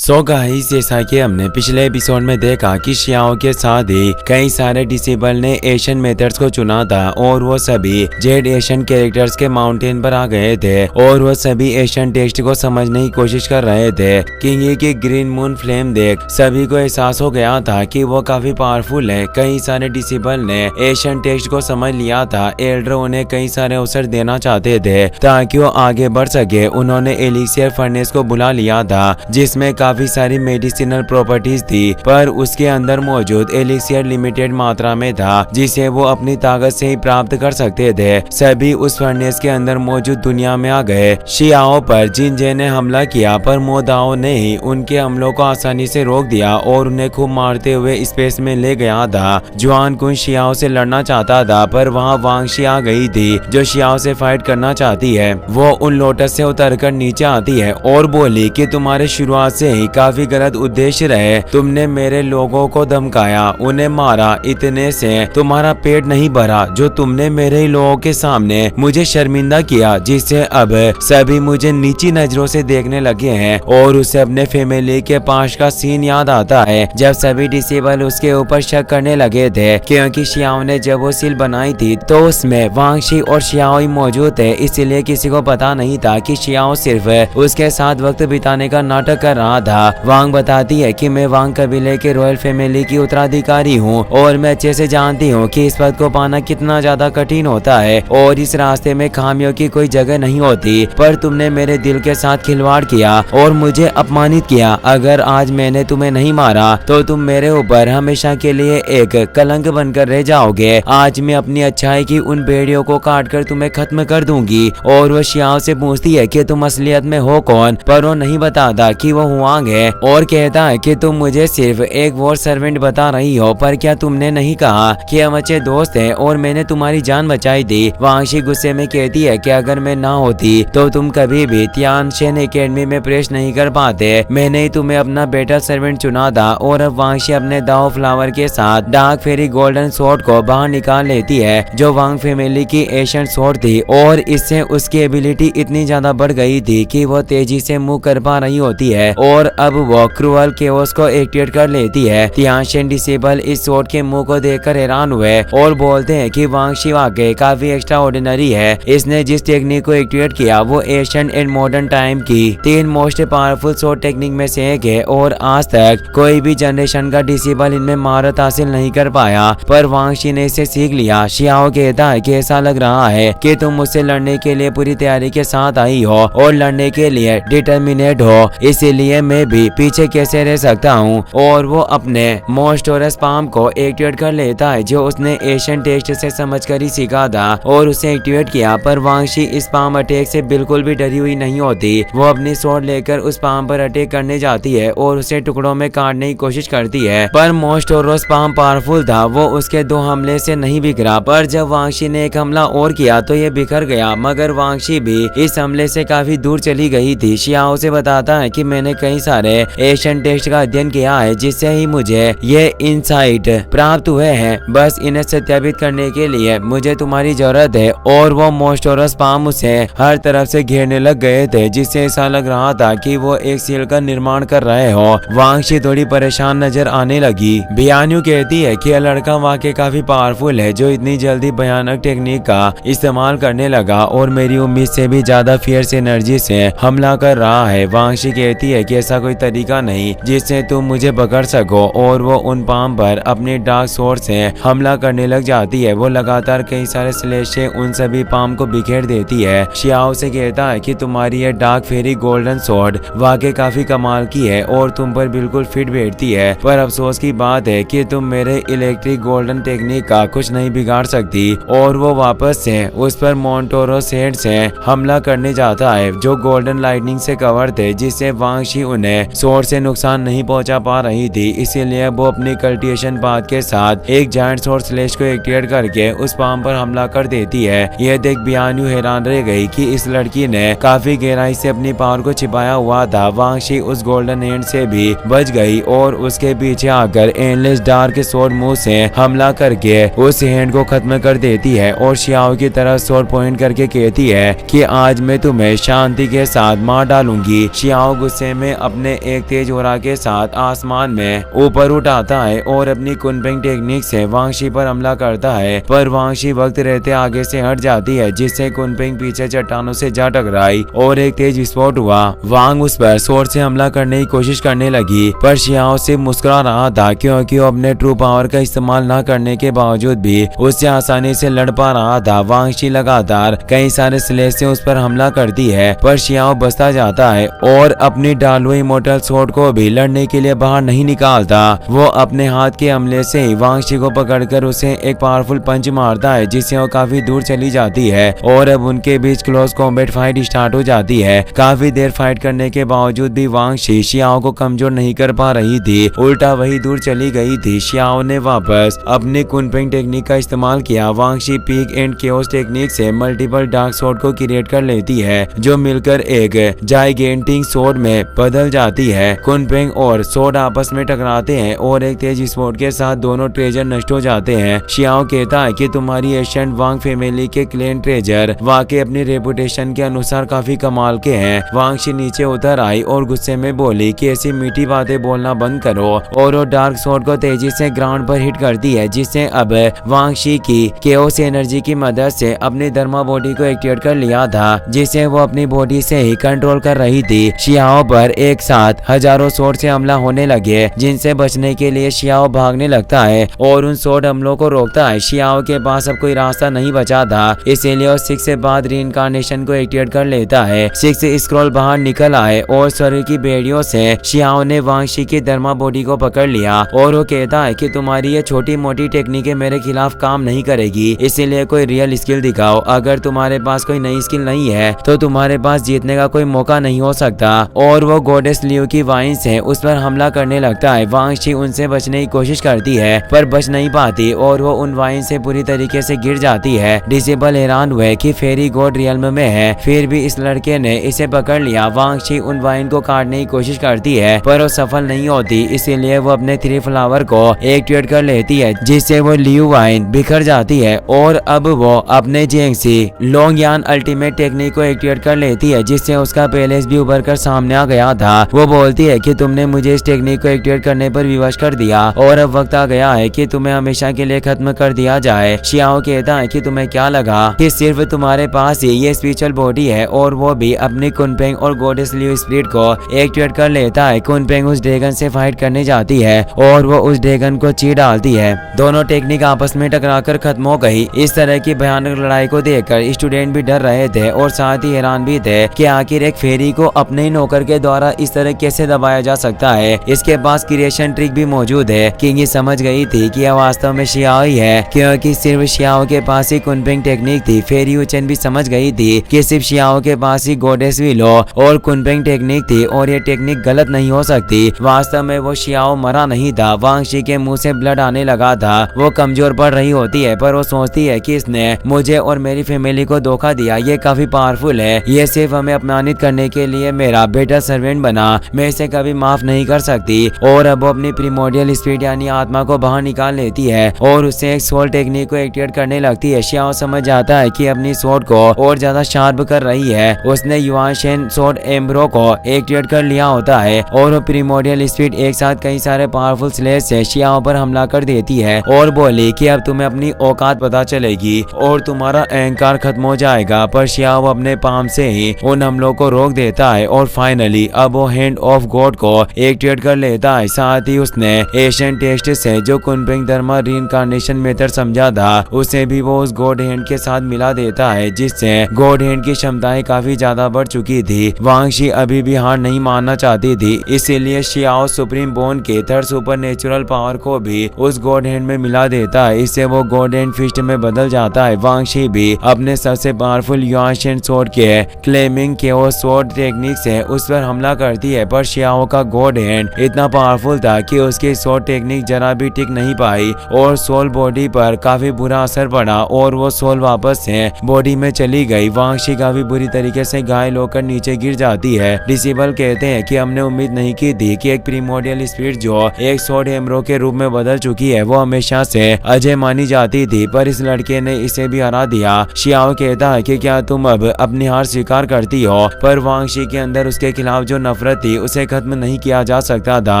So guys, जैसा कि हमने पिछले एपिसोड में देखा कि शियाओ के साथ ही कई सारे डिसेबल ने एशियन मेथड्स को चुना था और वो सभी जेड एशियन कैरेक्टर्स के माउंटेन पर आ गए थे और वो सभी एशियन टेक्स्ट को समझने की कोशिश कर रहे थे। किंग की ग्रीन मून फ्लेम देख सभी को एहसास हो गया था कि वो काफी पावरफुल है। कई सारे डिसेबल ने एशियन टेक्स्ट को समझ लिया था। एल्डर उन्हें कई सारे अवसर देना चाहते थे ताकि वो आगे बढ़ सके। उन्होंने एलिक्सियर फर्नेस को बुला लिया था जिसमें काफी सारी मेडिसिनल प्रॉपर्टीज थी, पर उसके अंदर मौजूद एलिक्सियर लिमिटेड मात्रा में था जिसे वो अपनी ताकत से ही प्राप्त कर सकते थे। सभी उस फर्नेस के अंदर मौजूद दुनिया में आ गए। शियाओ पर जिनजे ने हमला किया, पर मोदाओ ने ही उनके हमलों को आसानी से रोक दिया और उन्हें खूब मारते हुए स्पेस में ले गया था। जुआन कुन शियाओ से लड़ना चाहता था, पर वहाँ वांगशी आ गई थी जो शियाओ से फाइट करना चाहती है। वो उन लोटस से उतरकर नीचे आती है और बोली कि तुम्हारे शुरुआत से ही काफी गलत उद्देश्य रहे। तुमने मेरे लोगों को धमकाया, उन्हें मारा, इतने से तुम्हारा पेट नहीं भरा जो तुमने मेरे ही लोगों के सामने मुझे शर्मिंदा किया, जिससे अब सभी मुझे नीची नजरों से देखने लगे हैं। और उसे अपने फैमिली के पास का सीन याद आता है जब सभी डिसेबल उसके ऊपर शक करने लगे थे, क्योंकि शियाओ ने जब वो सील बनाई थी तो उसमें वांगशी और शियाओ ही मौजूद थे। इसीलिए किसी को पता नहीं था कि शियाओ सिर्फ उसके साथ वक्त बिताने का नाटक कर रहा था। वांग बताती है कि मैं वांग कबीले के रॉयल फैमिली की उत्तराधिकारी हूँ और मैं अच्छे से जानती हूँ कि इस पद को पाना कितना ज्यादा कठिन होता है और इस रास्ते में खामियों की कोई जगह नहीं होती। पर तुमने मेरे दिल के साथ खिलवाड़ किया और मुझे अपमानित किया। अगर आज मैंने तुम्हें नहीं मारा तो तुम मेरे ऊपर हमेशा के लिए एक कलंक बनकर रह जाओगे। आज मैं अपनी अच्छाई की उन बेड़ियों को काटकर तुम्हें खत्म कर दूंगी। और वो शियाओ से पूछती है कि तुम असलियत में हो कौन, पर वो नहीं बताता कि वो हुआंग है और कहता है कि तुम मुझे सिर्फ एक वॉर सर्वेंट बता रही हो, पर क्या तुमने नहीं कहा कि हम अच्छे दोस्त हैं और मैंने तुम्हारी जान बचाई थी। वांगशी गुस्से में कहती है कि अगर मैं ना होती तो तुम कभी भी तियानशेन एकेडमी में प्रवेश नहीं कर पाते। मैंने ही तुम्हें अपना बेटर सर्वेंट चुना था। और अब वांगशी अपने दाओ फ्लावर के साथ डार्क फेरी गोल्डन स्वॉर्ड को बाहर निकाल लेती है जो वांग फैमिली की एशियन स्वॉर्ड थी, और इससे उसकी एबिलिटी इतनी ज्यादा बढ़ गई थी कि वो तेजी से मूव कर पा रही होती है और अब वो क्रूअल केओस को एक्टिवेट कर लेती है। तियानशेन डिसेबल इस स्वॉर्ड के मुंह को देखकर हैरान हुए और बोलते हैं कि वांगशी वाकई काफी एक्स्ट्रा ऑर्डिनरी है। इसने जिस टेक्निक को एक्टिवेट किया वो एशियन एंड मॉडर्न टाइम की 3 मोस्ट पावरफुल स्वॉर्ड टेक्निक में से एक है और आज तक कोई भी जनरेशन का डिसेबल इनमें महारत हासिल नहीं कर पाया, पर वांगशी ने इसे सीख लिया। शियाओ कहता है कि ऐसा लग रहा है कि तुम मुझसे लड़ने के लिए पूरी तैयारी के साथ आई हो और लड़ने के लिए डिटर्मिनेट हो, इसीलिए मैं भी पीछे कैसे रह सकता हूँ। और वो अपने मोस्टोरस पाम को एक्टिवेट कर लेता है जो उसने एशियन टेक्स्ट से समझकर ही सीखा था और उसे एक्टिवेट किया। पर वांगशी इस पाम अटैक से बिल्कुल भी डरी हुई नहीं होती। वो अपनी स्वॉर्ड लेकर उस पाम पर अटैक करने जाती है और उसे टुकड़ों में काटने की कोशिश करती है, पर मोस्टोरस पाम पावरफुल था, वो उसके 2 हमले से नहीं बिखरा। पर जब वांगशी ने एक हमला और किया तो ये बिखर गया, मगर वांगशी भी इस हमले से काफी दूर चली गई थी। शियाओ से बताता है कि मैंने कई सारे एशियन टेक्स्ट का अध्ययन किया है जिससे ही मुझे ये इंसाइट प्राप्त हुए हैं। बस इन्हें सत्यापित करने के लिए मुझे तुम्हारी जरूरत है। और वो मोस्टोरस पाम उसे हर तरफ से घेरने लग गए थे, जिससे ऐसा लग रहा था कि वो एक सील का निर्माण कर रहे हो। वांगशी थोड़ी परेशान नजर आने लगी। बियान्यू कहती है कि यह लड़का वाकई काफी पावरफुल है जो इतनी जल्दी भयानक टेक्निक का इस्तेमाल करने लगा और मेरी उम्मीद से भी ज्यादा फियर्स एनर्जी से हमला कर रहा है। वांगशी कहती है कि ऐसा कोई तरीका नहीं जिससे तुम मुझे पकड़ सको, और वो उन पाम पर अपने डार्क स्वॉर्ड से हमला करने लग जाती है। वो लगातार कई सारे स्लेश से उन सभी पाम को बिखेर देती है। शियाओ से कहता है कि तुम्हारी ये डार्क फेरी गोल्डन स्वॉर्ड वाकई काफी कमाल की है और तुम पर बिल्कुल फिट बैठती है, पर अफसोस की बात है कि तुम मेरे इलेक्ट्रिक गोल्डन टेक्निक का कुछ नहीं बिगाड़ सकती। और वो वापस से उस पर मोंटोरोस हेड से हमला करने जाता है जो गोल्डन लाइटनिंग से कवर थे, जिससे वांगशी उन्हें स्वॉर्ड से नुकसान नहीं पहुंचा पा रही थी। इसीलिए वो अपनी कल्टिवेशन पाथ के साथ एक जायंट स्वॉर्ड स्लेश को एक्टिवेट करके उस पाम पर हमला कर देती है। यह देख बियान्यू हैरान रह गई कि इस लड़की ने काफी गहराई से अपनी पावर को छिपाया हुआ था। वांगशी उस गोल्डन हैंड से भी बच गई और उसके पीछे आकर एंडलेस डार्क स्वॉर्ड मुंह से हमला करके उस हैंड को खत्म कर देती है और शियाओ की तरफ स्वॉर्ड पॉइंट करके कहती है कि आज मैं तुम्हें शांति के साथ मार डालूंगी। शियाओ गुस्से में अपने एक तेज ओरा के साथ आसमान में ऊपर उठाता है और अपनी कुनफेंग टेक्निक से वांगशी पर हमला करता है, पर वांगशी वक्त रहते आगे से हट जाती है, जिससे कुनफेंग पीछे चट्टानों से जा टकराई और एक तेज विस्फोट हुआ। वांग उस पर शोर से हमला करने की कोशिश करने लगी, पर शियाओ सिर्फ मुस्कुरा रहा था, क्योंकि वो अपने ट्रू पावर का इस्तेमाल न करने के बावजूद भी उससे आसानी से लड़ पा रहा था। वांगशी लगातार कई सारे स्लेश से उस पर हमला करती है, पर शियाओ बचता जाता है और अपनी डालू इमोर्टल स्वॉर्ड को भी लड़ने के लिए बाहर नहीं निकालता। वो अपने हाथ के हमले से ही वांगशी को पकड़कर उसे एक पावरफुल पंच मारता है, जिससे वो काफी दूर चली जाती है और अब उनके बीच क्लोज कॉम्बैट फाइट स्टार्ट हो जाती है। काफी देर फाइट करने के बावजूद भी वांगशी शियाओ को कमजोर नहीं कर पा रही थी, उल्टा वही दूर चली गई थी। शियाओ ने वापस अपनी कुनफेंग टेक्निक का इस्तेमाल किया। वांगशी पीक एंड केओस टेक्निक से मल्टीपल डार्क स्वॉर्ड को क्रिएट कर लेती है, जो मिलकर एक जाइगेंटिक स्वॉर्ड में बदल जाती है। कुनफेंग और स्वॉर्ड आपस में टकराते हैं और एक तेज विस्फोट के साथ दोनों ट्रेजर नष्ट हो जाते हैं। शियाओ कहता है कि तुम्हारी एशियंट वांग फैमिली के क्लेन ट्रेजर वाकई अपनी रेपुटेशन के अनुसार काफी कमाल के हैं। वांगशी नीचे उतर आई और गुस्से में बोली कि ऐसी मीठी बातें बोलना बंद करो, और वो डार्क स्वॉर्ड को तेजी से ग्राउंड पर हिट करती है, जिससे अब वांगशी की केओस एनर्जी की मदद से अपनी धर्मा बॉडी को एक्टिवेट कर लिया था, जिसे वो अपनी बॉडी से ही कंट्रोल कर रही थी। शियाओ पर एक साथ हजारों स्वॉर्ड से हमला होने लगे, जिनसे बचने के लिए शियाओ भागने लगता है और उन स्वॉर्ड हमलों को रोकता है। शियाओ के पास अब कोई रास्ता नहीं बचा था, इसीलिए वो 6 से बाद रीइंकार्नेशन को एक्टिवेट कर लेता है। 6 स्क्रॉल बाहर निकल आए और स्वर्ग की बेड़ियों से शियाओ ने वांगशी की धर्मा बॉडी को पकड़ लिया और वो कहता है कि तुम्हारी ये छोटी मोटी टेक्निकें मेरे खिलाफ काम नहीं करेगी, इसीलिए कोई रियल स्किल दिखाओ। अगर तुम्हारे पास कोई नई स्किल नहीं है तो तुम्हारे पास जीतने का कोई मौका नहीं हो सकता। और वो गॉडेस लियू की वाइन से उस पर हमला करने लगता है। वांगशी उनसे बचने की कोशिश करती है, पर बच नहीं पाती और वो उन वाइन से पूरी तरीके से गिर जाती है। डिसेबल हैरान हुए कि फेरी गॉड रियल्म में है, फिर भी इस लड़के ने इसे पकड़ लिया। वांगशी उन वाइन को काटने की कोशिश करती है, पर वो सफल नहीं होती, इसीलिए वो अपने 3 फ्लावर को एक्टिवेट कर लेती है, जिससे वो लियू वाइन बिखर जाती है। और अब वो अपने जेंगसी लोंगयान अल्टीमेट टेक्निक को एक्टिवेट कर लेती है, जिससे उसका पैलेस भी उभर कर सामने आ गया था। वो बोलती है कि तुमने मुझे इस टेक्निक को एक्टिवेट करने पर विवश कर दिया और अब वक्त आ गया है कि तुम्हें हमेशा के लिए खत्म कर दिया जाए। शियाओ कहता है कि तुम्हें क्या लगा कि सिर्फ तुम्हारे पास ही ये स्पिरिचुअल बॉडी है, और वो भी अपनी कुनफेंग और गॉडेस लियू स्पिरिट को एक्टिवेट कर लेता है। कुनफेंग उस ड्रैगन से फाइट करने जाती है और वो उस ड्रैगन को चीर डालती है। दोनों टेक्निक आपस में टकराकर खत्म हो गई। इस तरह की भयानक लड़ाई को देखकर स्टूडेंट भी डर रहे थे और साथ ही हैरान भी थे कि आखिर एक फेरी को अपने ही नौकर के द्वारा इस तरह कैसे दबाया जा सकता है। इसके पास क्रिएशन ट्रिक भी मौजूद है। किंगी समझ गई थी कि यह वास्तव में शियाओ ही है, क्योंकि सिर्फ शियाओ के पास ही कुनफेंग टेक्निक थी। फेरी उचन भी समझ गई थी कि सिर्फ शियाओ के पास ही गॉडेस विलो और कुनफेंग टेक्निक थी और ये टेक्निक गलत नहीं हो सकती। वास्तव में वो शियाओ मरा नहीं था। वांगशी के मुंह से ब्लड आने लगा था। वो कमजोर पड़ रही होती है, पर वो सोचती है कि इसने मुझे और मेरी फैमिली को धोखा दिया। ये काफी पावरफुल है, ये सिर्फ हमें अपमानित करने के लिए मेरा बेटा सर्वेंट बना। मैं इसे कभी माफ नहीं कर सकती। और अब वो अपनी प्रिमोडियल स्पिरिट यानी आत्मा को बाहर निकाल लेती है और उससे एक सोल टेक्निक को एक्टिवेट करने लगती है। शियाओ समझ जाता है कि अपनी स्वॉर्ड को और ज्यादा शार्प कर रही है। उसने युआन शेन स्वॉर्ड एम्ब्रो को एक्टिवेट कर लिया होता है और वो प्रिमोडियल स्पिरिट एक साथ कई सारे पावरफुल स्लेश से शियाओ पर हमला कर देती है और बोली कि अब तुम्हें अपनी औकात पता चलेगी और तुम्हारा अहंकार खत्म हो जाएगा। पर शियाओ अपने पाम से ही उन हमलों को रोक देता है और फाइनली अब वो हैंड ऑफ गॉड को एक्टिवेट कर लेता है। साथ ही उसने एशियन टेस्ट से जो कुनफेंग धर्मा रीइंकार्नेशन मेथड समझा था उसे भी वो उस गॉड हैंड के साथ मिला देता है, जिससे गॉड हैंड की क्षमताएं काफी ज्यादा बढ़ चुकी थी। वांगशी अभी भी हार नहीं मानना चाहती थी, इसीलिए शियाओ सुप्रीम बोन के थर्ड सुपर नेचुरल पावर को भी उस गॉड हैंड में मिला देता है। इससे वो गॉड हैंड फिस्ट में बदल जाता है। वांगशी भी अपने सबसे पावरफुल युआन शेन स्वॉर्ड के क्लेमिंग केओस स्वॉर्ड टेक्निक से उस पर हमला करती है, पर शियाओ का गॉड हैंड इतना पावरफुल था कि उसकी स्वॉर्ड टेक्निक जरा भी टिक नहीं पाई और सोल बॉडी पर काफी बुरा असर पड़ा और वो सोल वापस से बॉडी में चली गई। वांगशी काफी बुरी तरीके से घायल होकर नीचे गिर जाती है। डिसेबल कहते हैं कि हमने उम्मीद नहीं की थी कि एक प्रीमोडियल स्पिरिट जो एक स्वॉर्ड एम्ब्रो के रूप में बदल चुकी है वो हमेशा से अजय मानी जाती थी, पर इस लड़के ने इसे भी हरा दिया। शियाओ कहता है कि क्या तुम अब अपनी हार स्वीकार करती हो, पर वांगशी के अंदर उसके खिलाफ जो नफरत थी उसे खत्म नहीं किया जा सकता था।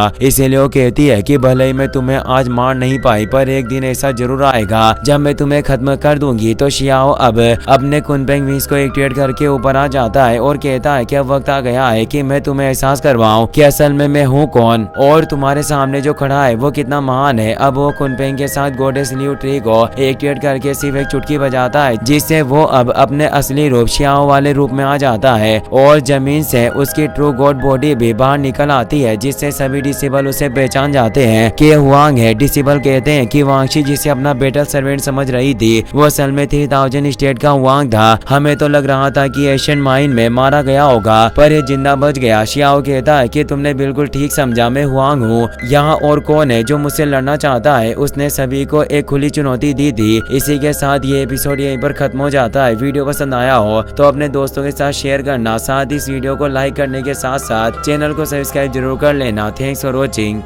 इसीलिए वो कहती है कि भले ही मैं तुम्हें आज मार नहीं पाई पर एक दिन ऐसा जरूर आएगा जब मैं तुम्हें खत्म कर दूंगी। तो शियाओ अब अपने कुनपेंग विंग्स को एक्टिवेट करके ऊपर आ जाता है और कहता है कि अब वक्त आ गया है कि मैं तुम्हें एहसास करवाऊं कि असल में मैं हूँ कौन और तुम्हारे सामने जो खड़ा है वो कितना महान है। अब वो कुनपेंग के साथ गॉडेस लियू ट्री को एक्टिवेट करके सिर्फ एक चुटकी बजाता है जिससे वो अब अपने असली रूप शियाओ वाले रूप में आ जाता है और जमीन से उसकी ट्रू गॉड बॉडी भी बाहर निकल आती है जिससे सभी डिसेबल उसे पहचान जाते हैं कि हुआंग है। डिसेबल कहते हैं कि वांगशी जिसे अपना बेटल सर्वेंट समझ रही थी वो असल में 3000 स्टेट का हुआंग था। हमें तो लग रहा था कि एशियन माइन में मारा गया होगा पर ये जिंदा बच गया। शियाओ कहता है कि तुमने बिल्कुल ठीक समझा, मैं हुआंग हूँ। यहाँ और कौन है जो मुझसे लड़ना चाहता है? उसने सभी को एक खुली चुनौती दी थी। इसी के साथ ये एपिसोड यहीं पर खत्म हो जाता है। वीडियो पसंद आया हो तो अपने दोस्तों के साथ शेयर करना, साथ इस वीडियो को लाइक करने के साथ साथ चैनल को सब्सक्राइब जरूर कर लेना। Thanks for watching.